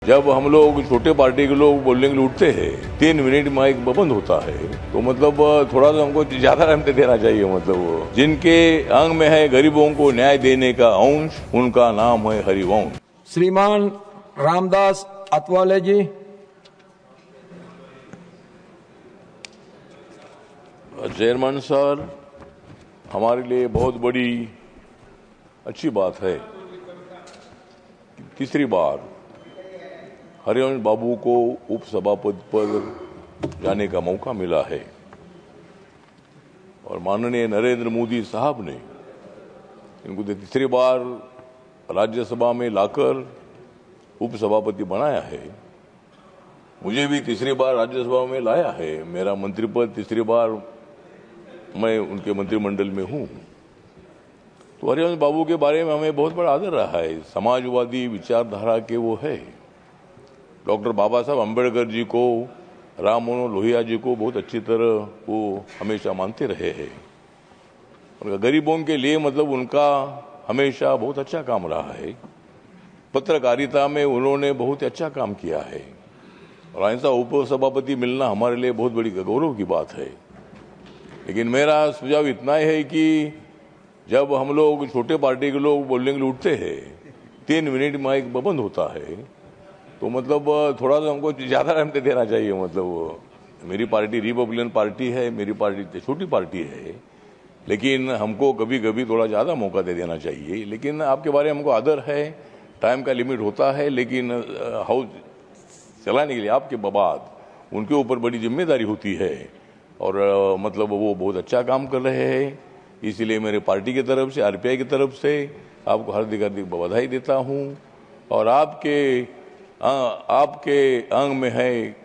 जब हम लोग छोटे पार्टी के लोग बोलने के लिए उठते हैं 3 मिनट माइक बंद होता है तो मतलब थोड़ा सा हमको ज्यादा टाइम देना चाहिए। मतलब जिनके अंग में है गरीबों को न्याय देने का अंश, उनका नाम है हरिवंश। श्रीमान रामदास अतवाले जी। चेयरमैन सर, हमारे लिए बहुत बड़ी अच्छी बात है कि तीसरी बार हरिवंश बाबू को उपसभापति पर जाने का मौका मिला है और माननीय नरेंद्र मोदी साहब ने इनको तीसरी बार राज्यसभा में लाकर उपसभापति बनाया है। मुझे भी तीसरी बार राज्यसभा में लाया है। मेरा मंत्री पद तीसरी बार मैं उनके मंत्रिमंडल में हूं। तो हरिवंश बाबू के बारे में हमें बहुत बड़ा आदर रहा है। समाजवादी विचारधारा के वो है। डॉक्टर बाबा साहब अम्बेडकर जी को, राम मनोहर लोहिया जी को बहुत अच्छी तरह वो हमेशा मानते रहे हैं। और गरीबों के लिए मतलब उनका हमेशा बहुत अच्छा काम रहा है। पत्रकारिता में उन्होंने बहुत अच्छा काम किया है और ऐसा उपसभापति मिलना हमारे लिए बहुत बड़ी गौरव की बात है। लेकिन मेरा सुझाव इतना है कि जब हम लोग छोटे पार्टी के लोग बोलने के लिए उठते हैं 3 मिनट माइक बंद होता है तो मतलब थोड़ा सा हमको ज्यादा टाइम देना चाहिए। मतलब मेरी पार्टी रिपब्लिकन पार्टी है, मेरी पार्टी छोटी पार्टी है, लेकिन हमको कभी कभी थोड़ा ज्यादा मौका दे देना चाहिए। लेकिन आपके बारे में हमको आदर है, टाइम का लिमिट होता है, लेकिन हाउस चलाने के लिए आपके बाद उनके ऊपर बड़ी जिम्मेदारी होती है और मतलब वो बहुत अच्छा काम कर रहे हैं। इसीलिए मेरे पार्टी की तरफ से, आरपीआई की तरफ से आपको हार्दिक हार्दिक बधाई देता हूं। और आपके अंग में है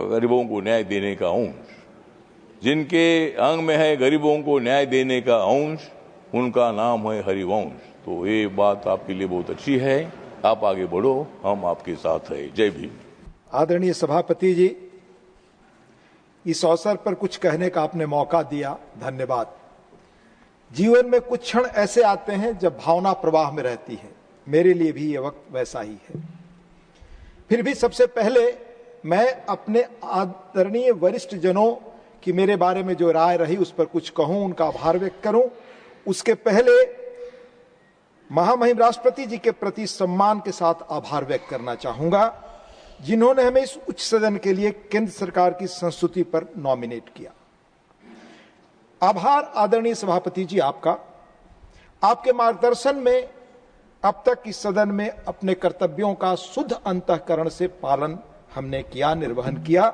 गरीबों को न्याय देने का अंश। जिनके अंग में है गरीबों को न्याय देने का अंश, उनका नाम है हरिवंश। तो ये बात आपके लिए बहुत अच्छी है। आप आगे बढ़ो, हम आपके साथ हैं। जय भीम। आदरणीय सभापति जी, इस अवसर पर कुछ कहने का आपने मौका दिया, धन्यवाद। जीवन में कुछ क्षण ऐसे आते हैं जब भावना प्रवाह में रहती है। मेरे लिए भी ये वक्त वैसा ही है। फिर भी सबसे पहले मैं अपने आदरणीय वरिष्ठ जनों की मेरे बारे में जो राय रही उस पर कुछ कहूं, उनका आभार व्यक्त करूं। उसके पहले महामहिम राष्ट्रपति जी के प्रति सम्मान के साथ आभार व्यक्त करना चाहूंगा, जिन्होंने हमें इस उच्च सदन के लिए केंद्र सरकार की संस्तुति पर नॉमिनेट किया। आभार आदरणीय सभापति जी आपका। आपके मार्गदर्शन में अब तक इस सदन में अपने कर्तव्यों का शुद्ध अंतःकरण से पालन हमने किया, निर्वहन किया,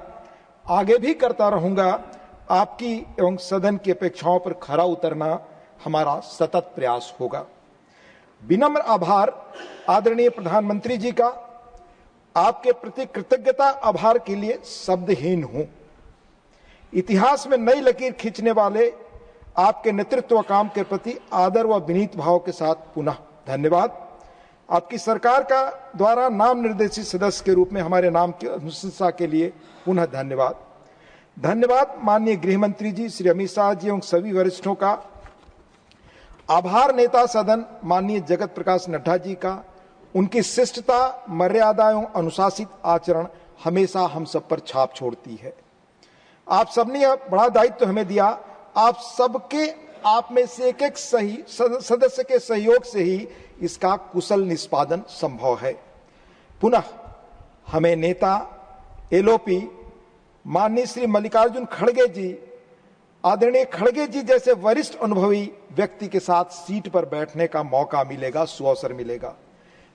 आगे भी करता रहूंगा। आपकी एवं सदन की अपेक्षाओं पर खरा उतरना हमारा सतत प्रयास होगा। विनम्र आभार आदरणीय प्रधानमंत्री जी का। आपके प्रति कृतज्ञता आभार के लिए शब्दहीन हूं। इतिहास में नई लकीर खींचने वाले आपके नेतृत्व काम के प्रति आदर व विनीत भाव के साथ पुनः धन्यवाद। आपकी सरकार का द्वारा नाम निर्देशित सदस्य के रूप में हमारे नाम की अनुशंसा के लिए पुनः धन्यवाद। धन्यवाद माननीय गृह मंत्री जी श्री अमित शाह जी एवं सभी वरिष्ठों का। आभार नेता सदन माननीय जगत प्रकाश नड्डा जी का। उनकी शिष्टता, मर्यादा एवं अनुशासित आचरण हमेशा हम सब पर छाप छोड़ती है। आप सबने बड़ा दायित्व हमें दिया। आप सबके, आप में से एक एक सही सदस्य के सहयोग से ही इसका कुशल निष्पादन संभव है। पुनः हमें नेता एलओपी माननीय श्री मल्लिकार्जुन खड़गे जी, आदरणीय खड़गे जी जैसे वरिष्ठ अनुभवी व्यक्ति के साथ सीट पर बैठने का मौका मिलेगा, सुअवसर मिलेगा।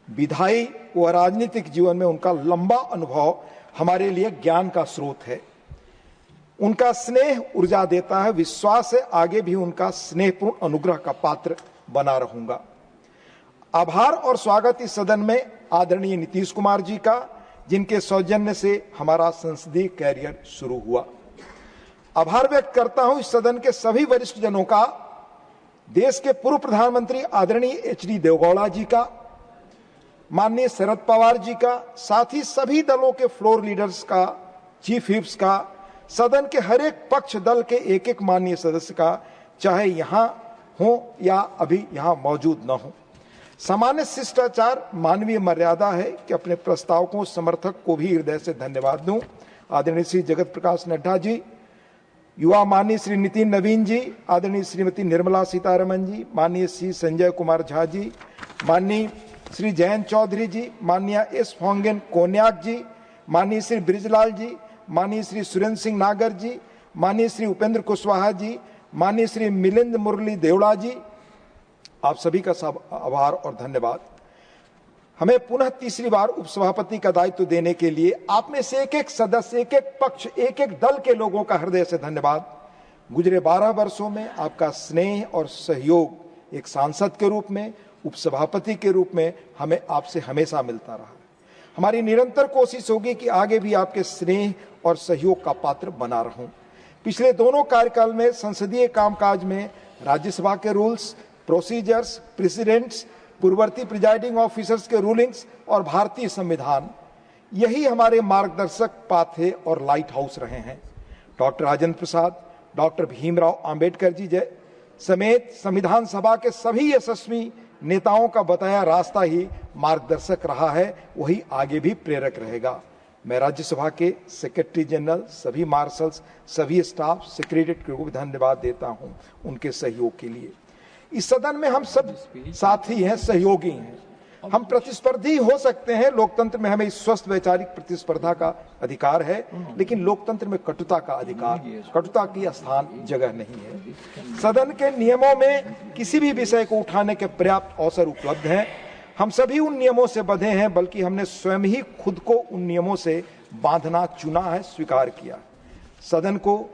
विधायी व राजनीतिक जीवन में उनका लंबा अनुभव हमारे लिए ज्ञान का स्रोत है। उनका स्नेह ऊर्जा देता है। विश्वास है आगे भी उनका स्नेहपूर्ण अनुग्रह का पात्र बना रहूंगा। आभार और स्वागत इस सदन में आदरणीय नीतीश कुमार जी का, जिनके सौजन्य से हमारा संसदीय कैरियर शुरू हुआ। आभार व्यक्त करता हूं इस सदन के सभी वरिष्ठ जनों का, देश के पूर्व प्रधानमंत्री आदरणीय एचडी देवेगौड़ा जी का, माननीय शरद पवार जी का, साथ ही सभी दलों के फ्लोर लीडर्स का, चीफ व्हिप्स का, सदन के हर एक पक्ष दल के एक एक माननीय सदस्य का, चाहे यहां हो या अभी यहां मौजूद न हो। सामान्य शिष्टाचार मानवीय मर्यादा है कि अपने प्रस्तावकों समर्थक को भी हृदय से धन्यवाद दूं। आदरणीय श्री जगत प्रकाश नड्डा जी, युवा माननीय श्री नितिन नवीन जी, आदरणीय श्रीमती निर्मला सीतारमन जी, माननीय श्री संजय कुमार झा जी, माननीय श्री जयंत चौधरी जी, माननीय एस फोंगेन कोन्याक जी, माननीय श्री ब्रिजलाल जी, माननीय श्री सुरेंद्र सिंह नागर जी, माननीय श्री उपेंद्र कुशवाहा जी, माननीय श्री मिलिंद मुरली देवड़ा जी, आप सभी का सब आभार और धन्यवाद। हमें पुनः तीसरी बार उपसभापति का दायित्व देने के लिए आप में से एक एक सदस्य, एक एक पक्ष, एक एक दल के लोगों का हृदय से धन्यवाद। गुजरे 12 वर्षों में आपका स्नेह और सहयोग एक सांसद के रूप में, उपसभापति के रूप में हमें आपसे हमेशा मिलता रहा। हमारी निरंतर कोशिश होगी कि आगे भी आपके स्नेह और सहयोग का पात्र बना रहूं। पिछले दोनों कार्यकाल में संसदीय कामकाज में राज्यसभा के रूल्स, प्रोसीजर्स, प्रेसिडेंट्स, पूर्ववर्ती प्रिजाइडिंग ऑफिसर्स के रूलिंग्स और भारतीय संविधान, यही हमारे मार्गदर्शक पाथे और लाइट हाउस रहे हैं। डॉक्टर राजेंद्र प्रसाद, डॉक्टर भीमराव अंबेडकर जी समेत संविधान सभा के सभी यशस्वी नेताओं का बताया रास्ता ही मार्गदर्शक रहा है, वही आगे भी प्रेरक रहेगा। मैं राज्यसभा के सेक्रेटरी जनरल, सभी मार्शल्स, सभी स्टाफ, सेक्रेटरीट को भी धन्यवाद देता हूं उनके सहयोग के लिए। इस सदन में हम सब साथी हैं, सहयोगी हैं। हम प्रतिस्पर्धी हो सकते हैं, लोकतंत्र में हमें स्वस्थ वैचारिक प्रतिस्पर्धा का अधिकार है, लेकिन लोकतंत्र में कटुता का अधिकार, कटुता की स्थान जगह नहीं है। सदन के नियमों में किसी भी विषय को उठाने के पर्याप्त अवसर उपलब्ध हैं। हम सभी उन नियमों से बंधे हैं, बल्कि हमने स्वयं ही खुद को उन नियमों से बांधना चुना है, स्वीकार किया। सदन को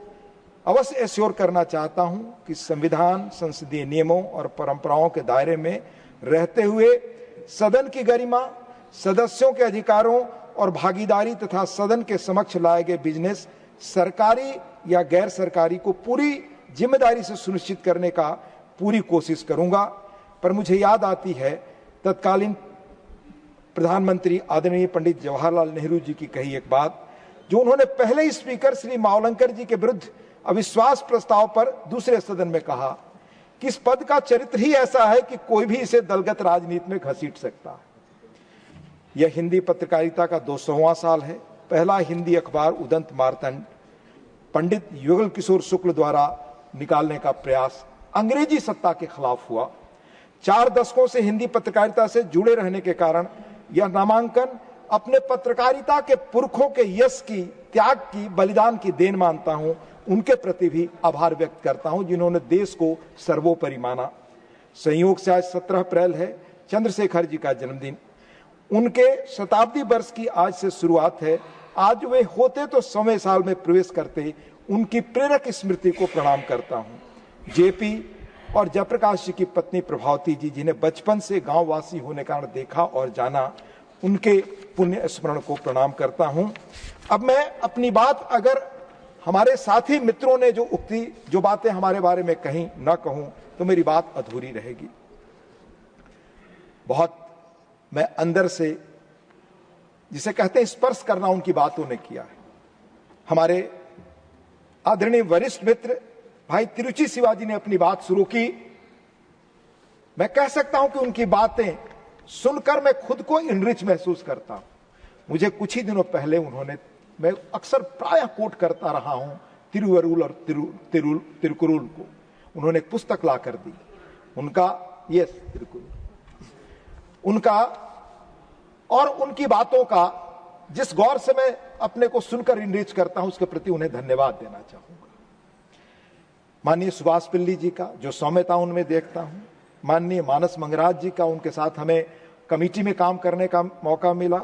अवश्य एश्योर करना चाहता हूं कि संविधान, संसदीय नियमों और परंपराओं के दायरे में रहते हुए सदन की गरिमा, सदस्यों के अधिकारों और भागीदारी तथा सदन के समक्ष लाए गए बिजनेस, सरकारी या गैर सरकारी को पूरी जिम्मेदारी से सुनिश्चित करने का पूरी कोशिश करूंगा। पर मुझे याद आती है तत्कालीन प्रधानमंत्री आदरणीय पंडित जवाहरलाल नेहरू जी की कही एक बात, जो उन्होंने पहले ही स्पीकर श्री मावलंकर जी के विरुद्ध अविश्वास प्रस्ताव पर दूसरे सदन में कहा कि इस पद का चरित्र ही ऐसा है कि कोई भी इसे दलगत राजनीति में घसीट सकता है। यह हिंदी पत्रकारिता का 200वां साल है। पहला हिंदी अखबार उदंत मार्तंड पंडित युगल किशोर शुक्ल द्वारा निकालने का प्रयास अंग्रेजी सत्ता के खिलाफ हुआ। 4 दशकों से हिंदी पत्रकारिता से जुड़े रहने के कारण यह नामांकन अपने पत्रकारिता के पुरखों के यश की, त्याग की, बलिदान की देन मानता हूं। उनके प्रति भी आभार व्यक्त करता हूं जिन्होंने देश को सर्वोपरि माना। संयोग से आज 17 अप्रैल है, चंद्रशेखर जी का जन्मदिन। उनके शताब्दी वर्ष की आज से शुरुआत है। आज वे होते तो 100वें साल में प्रवेश करते। उनकी प्रेरक स्मृति को प्रणाम करता हूं। जेपी और जयप्रकाश जी की पत्नी प्रभावती जी, जिन्हें बचपन से गांववासी होने का देखा और जाना, उनके पुण्य स्मरण को प्रणाम करता हूं। अब मैं अपनी बात, अगर हमारे साथी मित्रों ने जो बातें हमारे बारे में कहीं ना कहूं तो मेरी बात अधूरी रहेगी। बहुत मैं अंदर से, जिसे कहते हैं स्पर्श करना, उनकी बातों ने किया है। हमारे आदरणीय वरिष्ठ मित्र भाई तिरुचि शिवाजी ने अपनी बात शुरू की। मैं कह सकता हूं कि उनकी बातें सुनकर मैं खुद को इनरिच महसूस करता हूं। मुझे कुछ ही दिनों पहले मैं अक्सर प्रायः कोट करता रहा हूं तिरुवरुल और तिरुकुरुल को। उन्होंने एक पुस्तक ला कर दी उनका, उनका और उनकी बातों का, जिस गौर से मैं अपने को सुनकर इनरिच करता हूं, उसके प्रति उन्हें धन्यवाद देना चाहूंगा। माननीय सुभाष पिल्ली जी का, जो सौम्यता उनमें देखता हूं, माननीय मानस मंगराज जी का, उनके साथ हमें कमेटी में काम करने का मौका मिला,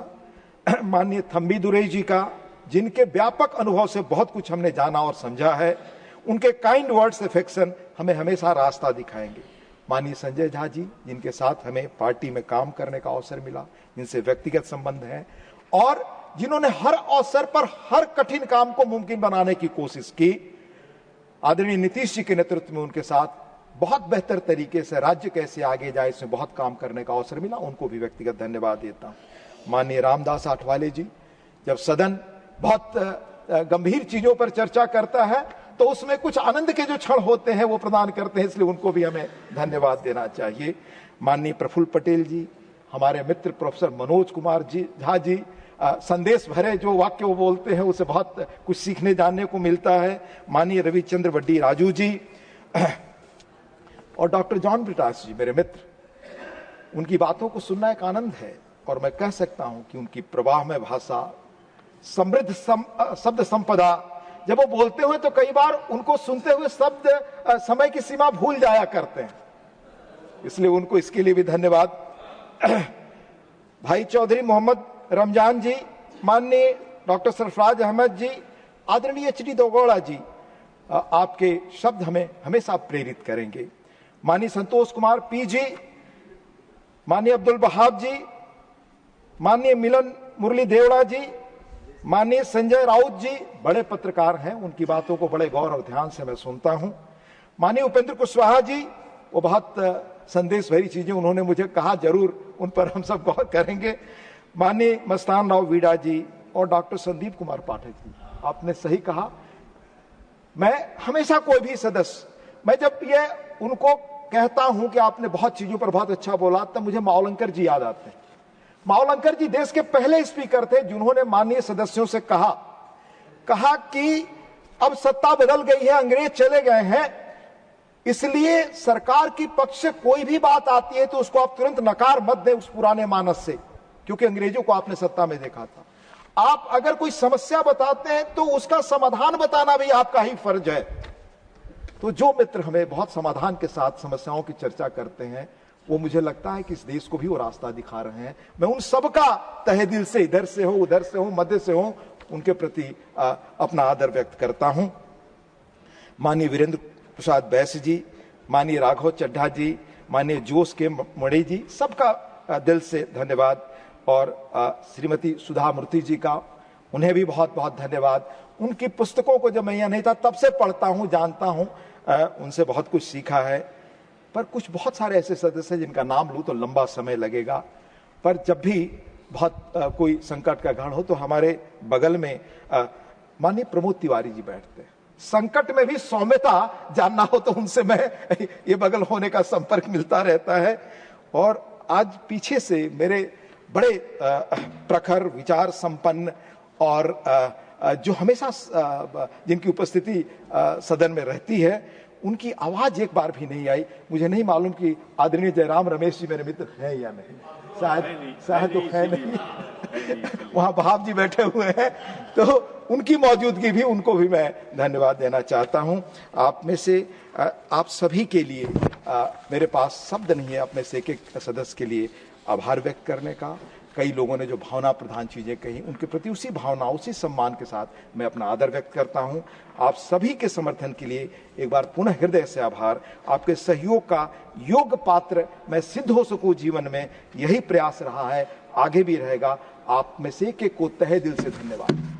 माननीय थम्बी दुरई जी का, जिनके व्यापक अनुभव से बहुत कुछ हमने जाना और समझा है। उनके काइंड वर्ड्स, अफेक्शन हमें हमेशा रास्ता दिखाएंगे। माननीय संजय झा जी, जिनके साथ हमें पार्टी में काम करने का अवसर मिला, जिनसे व्यक्तिगत संबंध है और जिन्होंने हर अवसर पर हर कठिन काम को मुमकिन बनाने की कोशिश की। आदरणीय नीतीश जी के नेतृत्व में उनके साथ बहुत बेहतर तरीके से राज्य कैसे आगे जाए, इसमें बहुत काम करने का अवसर मिला, उनको भी व्यक्तिगत धन्यवाद देता हूं। माननीय रामदास आठवाले जी, जब सदन बहुत गंभीर चीजों पर चर्चा करता है तो उसमें कुछ आनंद के जो क्षण होते हैं वो प्रदान करते हैं, इसलिए उनको भी हमें धन्यवाद देना चाहिए। माननीय प्रफुल्ल पटेल जी, हमारे मित्र प्रोफेसर मनोज कुमार जी झा जी, संदेश भरे जो वाक्य वो बोलते हैं उसे बहुत कुछ सीखने जानने को मिलता है। माननीय रविचंद्र वड्डी राजू जी और डॉक्टर जॉन ब्रिटास जी मेरे मित्र, उनकी बातों को सुनना एक आनंद है और मैं कह सकता हूं कि उनकी प्रवाह में भाषा, समृद्ध शब्द संपदा, जब वो बोलते हुए तो कई बार उनको सुनते हुए शब्द समय की सीमा भूल जाया करते हैं, इसलिए उनको इसके लिए भी धन्यवाद। भाई चौधरी मोहम्मद रमजान जी, माननीय डॉक्टर सरफराज अहमद जी, आदरणीय एच डी दोगोड़ा जी, आपके शब्द हमें हमेशा प्रेरित करेंगे। माननीय संतोष कुमार पी जी, माननीय अब्दुल बहाब जी, माननीय मिलन मुरली देवड़ा जी, माननीय संजय राउत जी, बड़े पत्रकार हैं, उनकी बातों को बड़े गौर और ध्यान से मैं सुनता हूं। माननीय उपेंद्र कुशवाहा जी, वो बहुत संदेश भरी चीजें उन्होंने मुझे कहा, जरूर उन पर हम सब गौर करेंगे। माननीय मस्तान राव वीडा जी और डॉक्टर संदीप कुमार पाठक जी, आपने सही कहा। मैं हमेशा कोई भी सदस्य, मैं जब ये उनको कहता हूं कि आपने बहुत चीजों पर बहुत अच्छा बोला, तब मुझे मावलंकर जी याद आते हैं। मावलंकर जी देश के पहले स्पीकर थे जिन्होंने माननीय सदस्यों से कहा कि अब सत्ता बदल गई है, अंग्रेज चले गए हैं, इसलिए सरकार की पक्ष से कोई भी बात आती है तो उसको आप तुरंत नकार मत दें उस पुराने मानस से, क्योंकि अंग्रेजों को आपने सत्ता में देखा था। आप अगर कोई समस्या बताते हैं तो उसका समाधान बताना भी आपका ही फर्ज है। तो जो मित्र हमें बहुत समाधान के साथ समस्याओं की चर्चा करते हैं, वो मुझे लगता है कि इस देश को भी वो रास्ता दिखा रहे हैं। मैं उन सबका तहे दिल से, इधर से हो, उधर से हो, मध्य से हो, उनके प्रति अपना आदर व्यक्त करता हूं। माननीय वीरेंद्र प्रसाद बैस जी, माननीय राघव चड्ढा जी, माननीय जोश के मणि जी, सबका दिल से धन्यवाद। और श्रीमती सुधा मूर्ति जी का, उन्हें भी बहुत बहुत धन्यवाद। उनकी पुस्तकों को जब मैं यहाँ नहीं था तब से पढ़ता हूँ, जानता हूँ, उनसे बहुत कुछ सीखा है। पर कुछ बहुत सारे ऐसे सदस्य हैं जिनका नाम लूं तो लंबा समय लगेगा, पर जब भी बहुत कोई संकट का घड़ी हो तो हमारे बगल में माननीय प्रमोद तिवारी जी बैठते हैं। संकट में भी सौम्यता जानना हो तो उनसे मैं ये बगल होने का संपर्क मिलता रहता है। और आज पीछे से मेरे बड़े प्रखर, विचार संपन्न और जो हमेशा जिनकी उपस्थिति सदन में रहती है, उनकी आवाज एक बार भी नहीं आई। मुझे नहीं मालूम कि आदरणीय जयराम रमेश जी मेरे मित्र हैं या नहीं, शायद तो है नहीं। वहां बहाब जी बैठे हुए हैं, तो उनकी मौजूदगी भी, उनको भी मैं धन्यवाद देना चाहता हूं। आप में से आप सभी के लिए मेरे पास शब्द नहीं है अपने से एक सदस्य के लिए आभार व्यक्त करने का। कई लोगों ने जो भावना प्रधान चीजें कही, उनके प्रति उसी भावना, उसी सम्मान के साथ मैं अपना आदर व्यक्त करता हूं। आप सभी के समर्थन के लिए एक बार पुनः हृदय से आभार। आपके सहयोग का योग्य पात्र मैं सिद्ध हो सकूं जीवन में, यही प्रयास रहा है, आगे भी रहेगा। आप में से एक को तहे दिल से धन्यवाद।